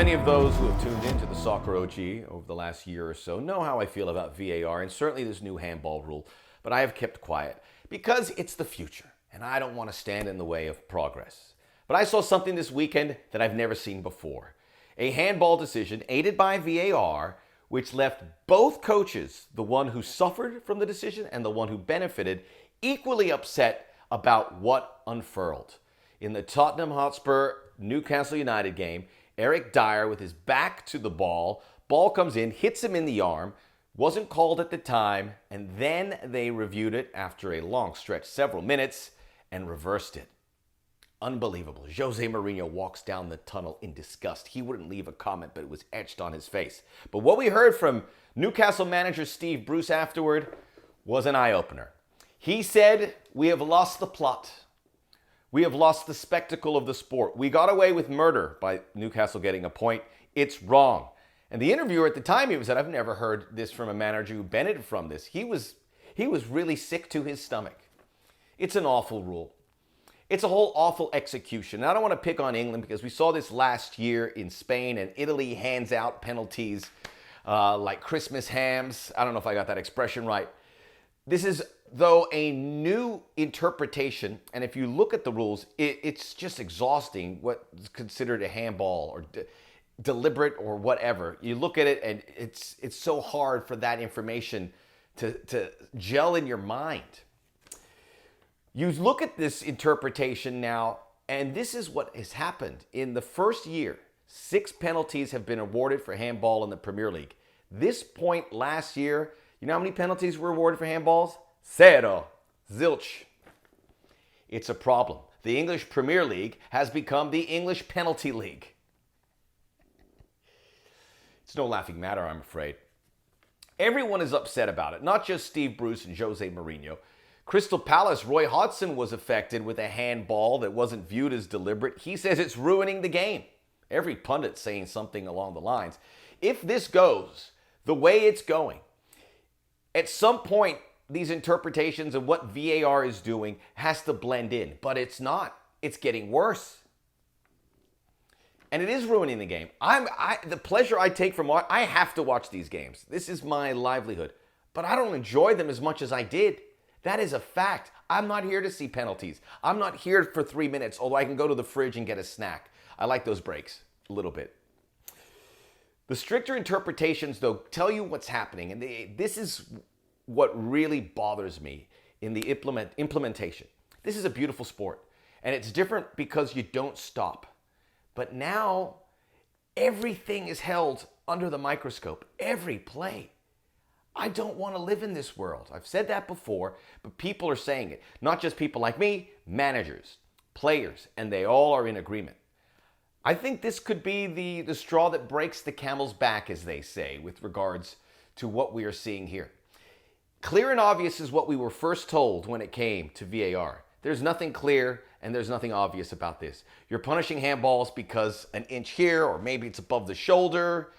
Many of those who have tuned into the Soccer OG over the last year or so know how I feel about VAR and certainly this new handball rule, but I have kept quiet because it's the future and I don't want to stand in the way of progress. But I saw something this weekend that I've never seen before. A handball decision aided by VAR which left both coaches, the one who suffered from the decision and the one who benefited, equally upset about what unfurled. In the Tottenham Hotspur Newcastle United game, Eric Dyer with his back to the ball comes in, hits him in the arm, wasn't called at the time, and then they reviewed it after a long stretch, several minutes, and reversed it. Unbelievable. Jose Mourinho walks down the tunnel in disgust. He wouldn't leave a comment, but it was etched on his face. But what we heard from Newcastle manager Steve Bruce afterward was an eye-opener. He said, "We have lost the plot. We have lost the spectacle of the sport. We got away with murder by Newcastle getting a point. It's wrong." And the interviewer at the time, he said, "I've never heard this from a manager who benefited from this." He was really sick to his stomach. It's an awful rule. It's a whole awful execution. And I don't want to pick on England because we saw this last year in Spain, and Italy hands out penalties like Christmas hams. I don't know if I got that expression right. This is, though, a new interpretation, and if you look at the rules, it's just exhausting what's considered a handball or deliberate or whatever. You look at it, and it's so hard for that information to gel in your mind. You look at this interpretation now, and this is what has happened. In the first year, 6 penalties have been awarded for handball in the Premier League. This point last year, you know how many penalties were awarded for handballs? 0. Zilch. It's a problem. The English Premier League has become the English Penalty League. It's no laughing matter, I'm afraid. Everyone is upset about it, not just Steve Bruce and Jose Mourinho. Crystal Palace, Roy Hodgson was affected with a handball that wasn't viewed as deliberate. He says it's ruining the game. Every pundit saying something along the lines. If this goes the way it's going, at some point, these interpretations of what VAR is doing has to blend in, but it's not. It's getting worse. And it is ruining the game. The pleasure I take from I have to watch these games. This is my livelihood. But I don't enjoy them as much as I did. That is a fact. I'm not here to see penalties. I'm not here for 3 minutes, although I can go to the fridge and get a snack. I like those breaks a little bit. The stricter interpretations, though, tell you what's happening. And this is what really bothers me in the implementation. This is a beautiful sport, and it's different because you don't stop. But now, everything is held under the microscope, every play. I don't want to live in this world. I've said that before, but people are saying it. Not just people like me, managers, players, and they all are in agreement. I think this could be the straw that breaks the camel's back, as they say, with regards to what we are seeing here. Clear and obvious is what we were first told when it came to VAR. There's nothing clear and there's nothing obvious about this. You're punishing handballs because an inch here or maybe it's above the shoulder.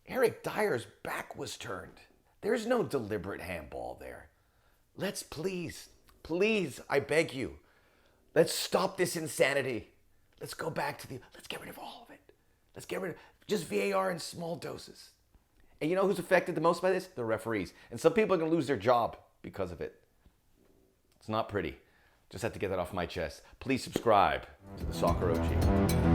Eric Dyer's back was turned. There's no deliberate handball there. Let's please, I beg you, let's stop this insanity. Let's go back to let's get rid of all of it. Let's get rid of just VAR in small doses. And you know who's affected the most by this? The referees. And some people are going to lose their job because of it. It's not pretty. Just had to get that off my chest. Please subscribe to the Soccer OG.